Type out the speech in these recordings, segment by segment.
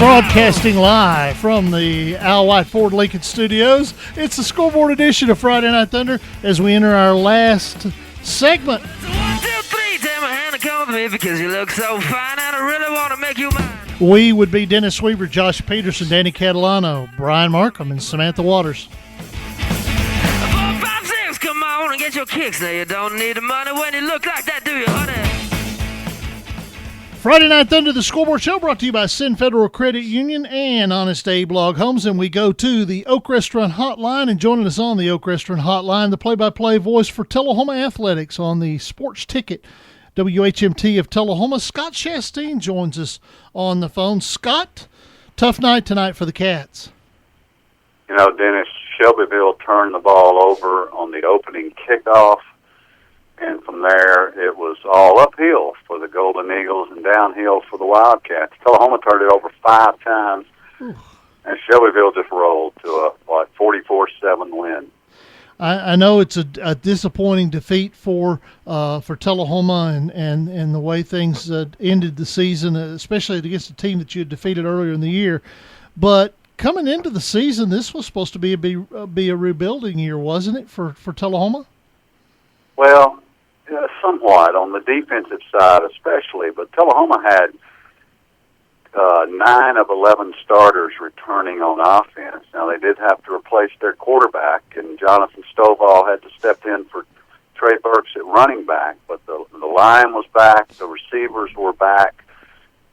Broadcasting live from the Al White Ford Lincoln Studios. It's the scoreboard edition of Friday Night Thunder as we enter our last segment. 1, 2, 3, take my hand and come with me because you look so fine and I really want to make you mine. We would be Dennis Weaver, Josh Peterson, Danny Catalano, Brian Markham, and Samantha Waters. 4, 5, 6, come on and get your kicks. Now you don't need the money when you look like that, do you, honey? Friday Night Thunder, the scoreboard show, brought to you by Sin Federal Credit Union and Honest Abe Log Homes. And we go to the Oak Restaurant Hotline, and joining us on the Oak Restaurant Hotline, the play-by-play voice for Tullahoma Athletics on the Sports Ticket, WHMT of Tullahoma. Scott Shasteen joins us on the phone. Scott, tough night tonight for the Cats. You know, Dennis, Shelbyville turned the ball over on the opening kickoff. And from there, it was all uphill for the Golden Eagles and downhill for the Wildcats. Tullahoma turned it over 5 times, and Shelbyville just rolled to a 44-7 win. I know it's a disappointing defeat for Tullahoma and the way things ended the season, especially against a team that you had defeated earlier in the year. But coming into the season, this was supposed to be a rebuilding year, wasn't it, for Tullahoma? Well, somewhat on the defensive side especially, but Tullahoma had 9 of 11 starters returning on offense. Now, they did have to replace their quarterback, and Jonathan Stovall had to step in for Trey Burks at running back, but the line was back, the receivers were back,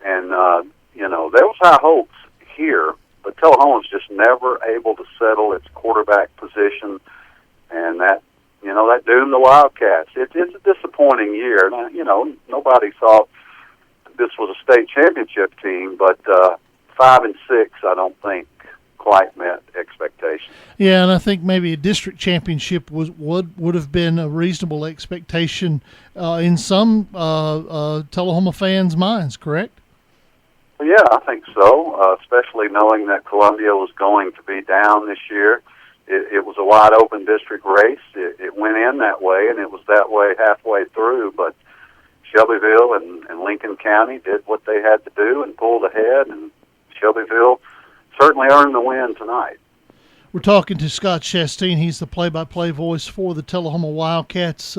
and, there was high hopes here, but Tullahoma was just never able to settle its quarterback position, and that doomed the Wildcats. It's a disappointing year. Now, nobody thought this was a state championship team, but 5 and 6, I don't think quite met expectations. Yeah, and I think maybe a district championship would have been a reasonable expectation in some Tullahoma fans' minds. Correct? Well, yeah, I think so. Especially knowing that Columbia was going to be down this year. It was a wide-open district race. It went in that way, and it was that way halfway through. But Shelbyville and Lincoln County did what they had to do and pulled ahead, and Shelbyville certainly earned the win tonight. We're talking to Scott Shasteen. He's the play-by-play voice for the Tullahoma Wildcats.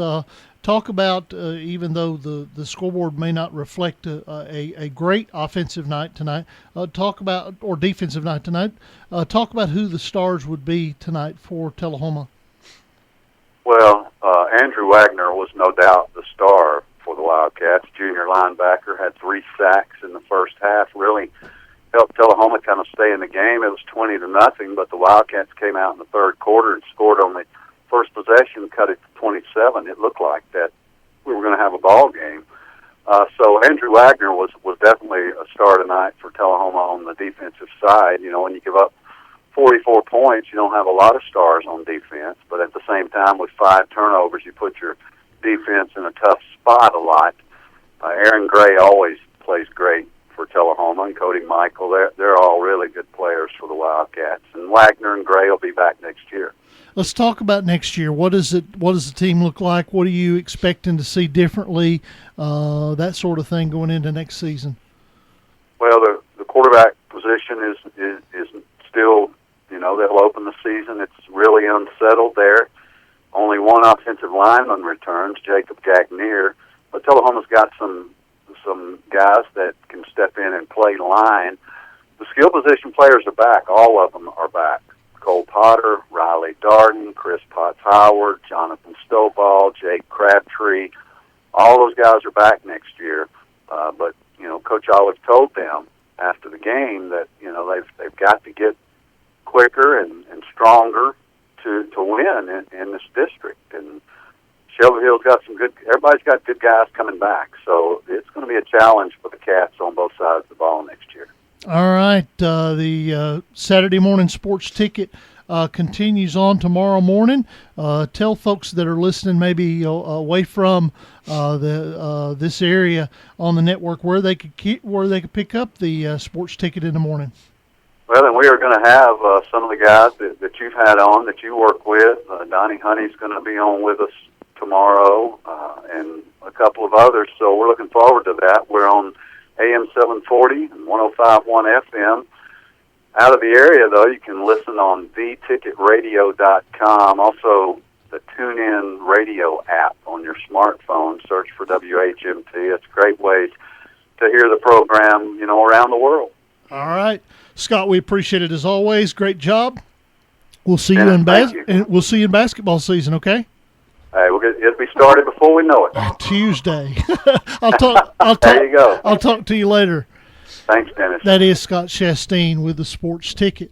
Talk about, even though the scoreboard may not reflect a great offensive night tonight, or defensive night tonight, talk about who the stars would be tonight for Tullahoma. Well, Andrew Wagner was no doubt the star for the Wildcats. Junior linebacker, had 3 sacks in the first half, really helped Tullahoma kind of stay in the game. It was 20-0, but the Wildcats came out in the third quarter and scored on the first possession, cut it to 27. It looked like that we were going to have a ball game. So Andrew Wagner was definitely a star tonight for Tullahoma on the defensive side. When you give up 44 points, you don't have a lot of stars on defense, but at the same time, with 5 turnovers, you put your defense in a tough spot a lot. Aaron Gray always plays great for Tullahoma, and Cody Michael. They're all really good players for the Wildcats. And Wagner and Gray will be back next year. Let's talk about next year. What does the team look like? What are you expecting to see differently? That sort of thing going into next season. Well, the quarterback position is still, they'll open the season. It's really unsettled there. Only 1 offensive lineman returns, Jacob Gagnier. But Tullahoma's got some guys that can step in and play line. The skill position players are back. All of them are back. Cole Potter, Riley Darden, Chris Potts-Howard, Jonathan Stovall, Jake Crabtree. All those guys are back next year. But Coach Olive told them after the game that they've got to get quicker and stronger to win in this district. And Shelbyville's got everybody's got good guys coming back. So it's going to be a challenge for the Cats on both sides of the ball next year. All right, the Saturday morning sports ticket continues on tomorrow morning. Tell folks that are listening, maybe away from this area on the network, where they could pick up the sports ticket in the morning. Well, then we are going to have some of the guys that you've had on, that you work with. Donnie Honey's going to be on with us tomorrow, and a couple of others. So we're looking forward to that. We're on AM 740 and 105.1 FM. Out of the area, though, you can listen on thetickеtradio.com. Also, the TuneIn Radio app on your smartphone. Search for WHMT. It's a great way to hear the program, around the world. All right, Scott, we appreciate it as always. Great job. We'll see you Dennis, we'll see you in basketball season. Okay. Hey, it'll be started before we know it. Tuesday. I'll talk. There you go. I'll talk to you later. Thanks, Dennis. That is Scott Shasteen with the Sports Ticket.